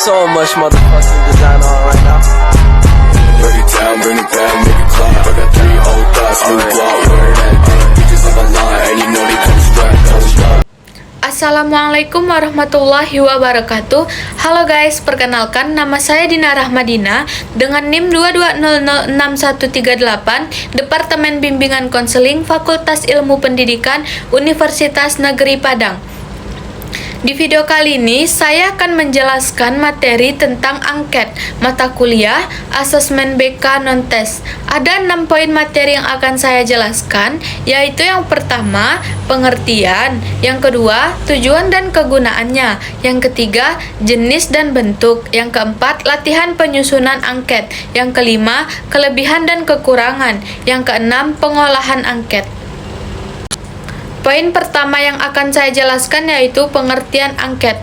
so much motherfucking design on right now. Break it down, bring it back, make it clap. I got three old thoughts, new block, where that thing. Bitches on my line, and you know they come strap, don't stop. Assalamualaikum warahmatullahi wabarakatuh. Halo guys, perkenalkan nama saya Dina Rahmadina dengan NIM 220061138, Departemen Bimbingan Konseling Fakultas Ilmu Pendidikan Universitas Negeri Padang. Di video kali ini, saya akan menjelaskan materi tentang angket mata kuliah asesmen BK non-tes. Ada 6 poin materi yang akan saya jelaskan, yaitu yang pertama, pengertian, yang kedua, tujuan dan kegunaannya, yang ketiga, jenis dan bentuk, yang keempat, latihan penyusunan angket, yang kelima, kelebihan dan kekurangan, yang keenam, pengolahan angket. Poin pertama yang akan saya jelaskan yaitu pengertian angket.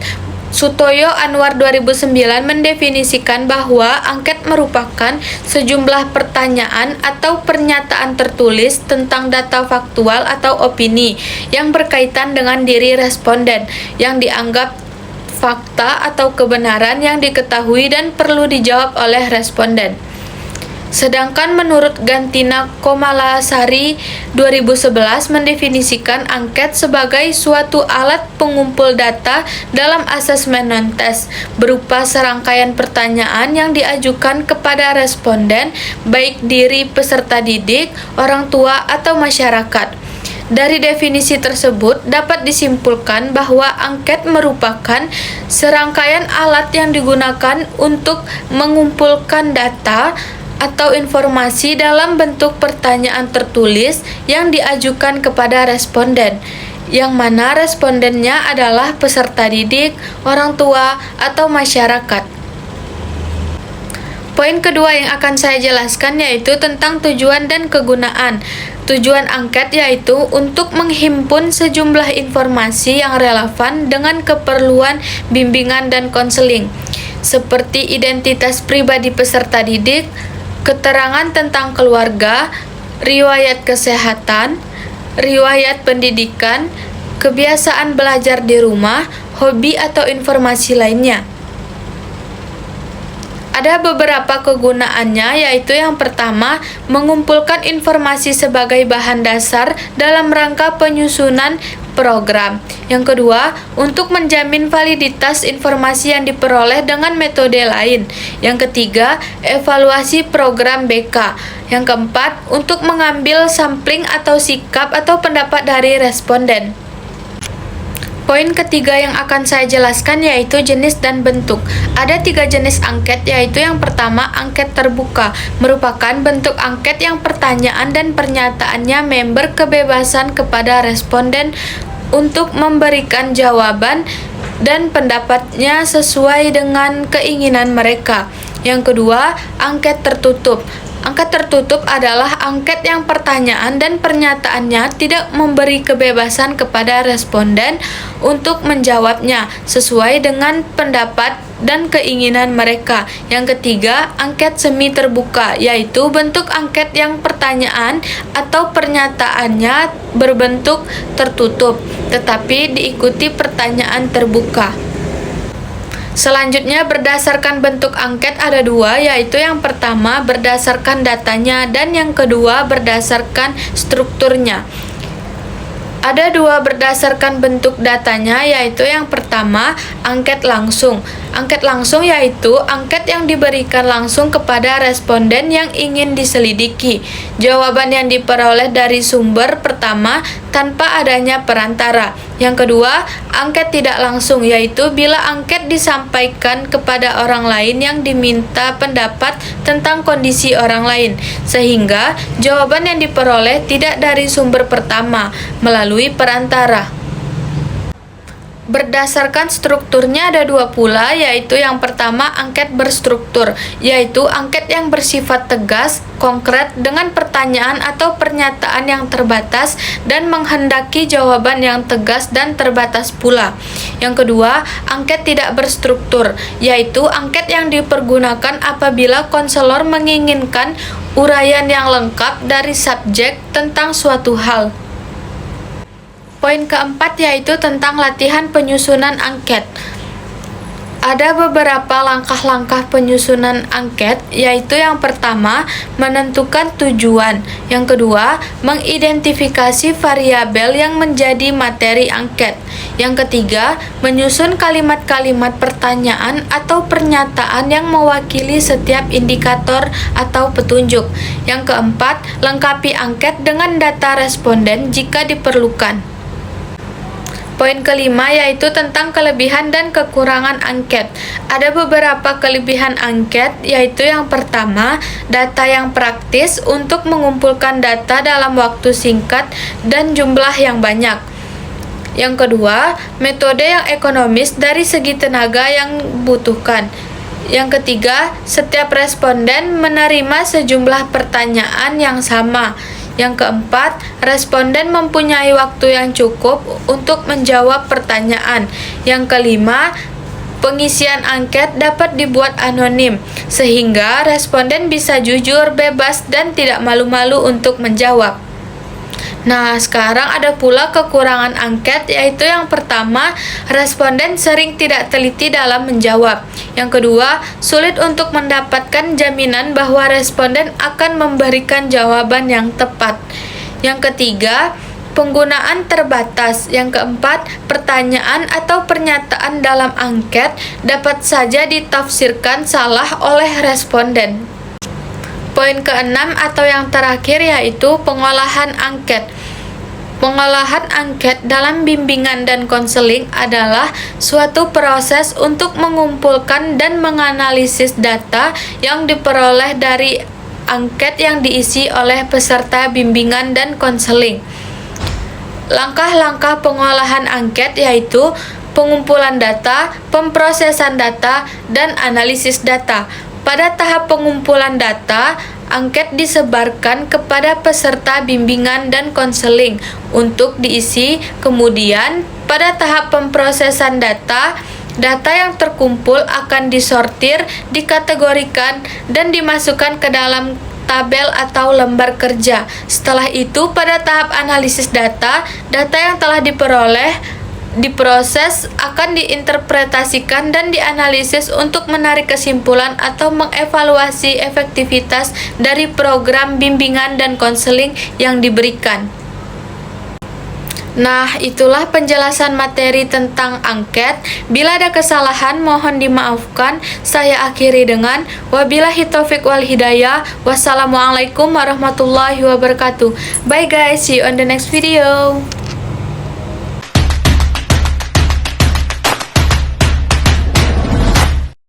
Sutoyo Anwar 2009 mendefinisikan bahwa angket merupakan sejumlah pertanyaan atau pernyataan tertulis tentang data faktual atau opini yang berkaitan dengan diri responden yang dianggap fakta atau kebenaran yang diketahui dan perlu dijawab oleh responden. Sedangkan menurut Gantina Komalasari 2011 mendefinisikan angket sebagai suatu alat pengumpul data dalam asesmen non-tes berupa serangkaian pertanyaan yang diajukan kepada responden, baik diri peserta didik, orang tua, atau masyarakat. Dari definisi tersebut dapat disimpulkan bahwa angket merupakan serangkaian alat yang digunakan untuk mengumpulkan data atau informasi dalam bentuk pertanyaan tertulis yang diajukan kepada responden, yang mana respondennya adalah peserta didik, orang tua, atau masyarakat. Poin kedua yang akan saya jelaskan yaitu tentang tujuan dan kegunaan. Tujuan angket yaitu untuk menghimpun sejumlah informasi yang relevan dengan keperluan bimbingan dan konseling, seperti identitas pribadi peserta didik, keterangan tentang keluarga, riwayat kesehatan, riwayat pendidikan, kebiasaan belajar di rumah, hobi atau informasi lainnya. Ada beberapa kegunaannya, yaitu yang pertama, mengumpulkan informasi sebagai bahan dasar dalam rangka penyusunan program. Yang kedua, untuk menjamin validitas informasi yang diperoleh dengan metode lain. Yang ketiga, evaluasi program BK. Yang keempat, untuk mengambil sampling atau sikap atau pendapat dari responden. Poin ketiga yang akan saya jelaskan yaitu jenis dan bentuk. Ada 3 jenis angket, yaitu yang pertama, angket terbuka, merupakan bentuk angket yang pertanyaan dan pernyataannya member kebebasan kepada responden untuk memberikan jawaban dan pendapatnya sesuai dengan keinginan mereka. Yang kedua, angket tertutup. Angket tertutup adalah angket yang pertanyaan dan pernyataannya tidak memberi kebebasan kepada responden untuk menjawabnya sesuai dengan pendapat dan keinginan mereka. Yang ketiga, angket semi terbuka, yaitu bentuk angket yang pertanyaan atau pernyataannya berbentuk tertutup, tetapi diikuti pertanyaan terbuka. Selanjutnya, berdasarkan bentuk angket ada 2, yaitu yang pertama berdasarkan datanya dan yang kedua berdasarkan strukturnya. Ada 2 berdasarkan bentuk datanya, yaitu yang pertama, angket langsung. Angket langsung yaitu angket yang diberikan langsung kepada responden yang ingin diselidiki. Jawaban yang diperoleh dari sumber pertama tanpa adanya perantara. Yang kedua, angket tidak langsung, yaitu bila angket disampaikan kepada orang lain yang diminta pendapat tentang kondisi orang lain, sehingga jawaban yang diperoleh tidak dari sumber pertama, melalui perantara. Berdasarkan strukturnya ada 2 pula, yaitu yang pertama angket berstruktur, yaitu angket yang bersifat tegas, konkret dengan pertanyaan atau pernyataan yang terbatas dan menghendaki jawaban yang tegas dan terbatas pula. Yang kedua, angket tidak berstruktur, yaitu angket yang dipergunakan apabila konselor menginginkan uraian yang lengkap dari subjek tentang suatu hal. Poin keempat yaitu tentang latihan penyusunan angket. Ada beberapa langkah-langkah penyusunan angket, yaitu yang pertama, menentukan tujuan. Yang kedua, mengidentifikasi variabel yang menjadi materi angket. Yang ketiga, menyusun kalimat-kalimat pertanyaan atau pernyataan yang mewakili setiap indikator atau petunjuk. Yang keempat, lengkapi angket dengan data responden jika diperlukan. Poin kelima yaitu tentang kelebihan dan kekurangan angket. Ada beberapa kelebihan angket, yaitu yang pertama, data yang praktis untuk mengumpulkan data dalam waktu singkat dan jumlah yang banyak. Yang kedua, metode yang ekonomis dari segi tenaga yang dibutuhkan. Yang ketiga, setiap responden menerima sejumlah pertanyaan yang sama. Yang keempat, responden mempunyai waktu yang cukup untuk menjawab pertanyaan. Yang kelima, pengisian angket dapat dibuat anonim, sehingga responden bisa jujur, bebas, dan tidak malu-malu untuk menjawab. Nah, sekarang ada pula kekurangan angket, yaitu yang pertama, responden sering tidak teliti dalam menjawab. Yang kedua, sulit untuk mendapatkan jaminan bahwa responden akan memberikan jawaban yang tepat. Yang ketiga, penggunaan terbatas. Yang keempat, pertanyaan atau pernyataan dalam angket dapat saja ditafsirkan salah oleh responden. Poin keenam atau yang terakhir yaitu pengolahan angket. Pengolahan angket dalam bimbingan dan konseling adalah suatu proses untuk mengumpulkan dan menganalisis data yang diperoleh dari angket yang diisi oleh peserta bimbingan dan konseling. Langkah-langkah pengolahan angket yaitu pengumpulan data, pemrosesan data, dan analisis data. Pada tahap pengumpulan data, angket disebarkan kepada peserta bimbingan dan konseling untuk diisi. Kemudian, pada tahap pemrosesan data, data yang terkumpul akan disortir, dikategorikan, dan dimasukkan ke dalam tabel atau lembar kerja. Setelah itu, pada tahap analisis data, data yang telah diperoleh diproses, akan diinterpretasikan dan dianalisis untuk menarik kesimpulan atau mengevaluasi efektivitas dari program bimbingan dan konseling yang diberikan. Nah, itulah penjelasan materi tentang angket. Bila ada kesalahan, mohon dimaafkan. Saya akhiri dengan wabillahi taufik wal hidayah. Wassalamualaikum warahmatullahi wabarakatuh. Bye guys, see you on the next video.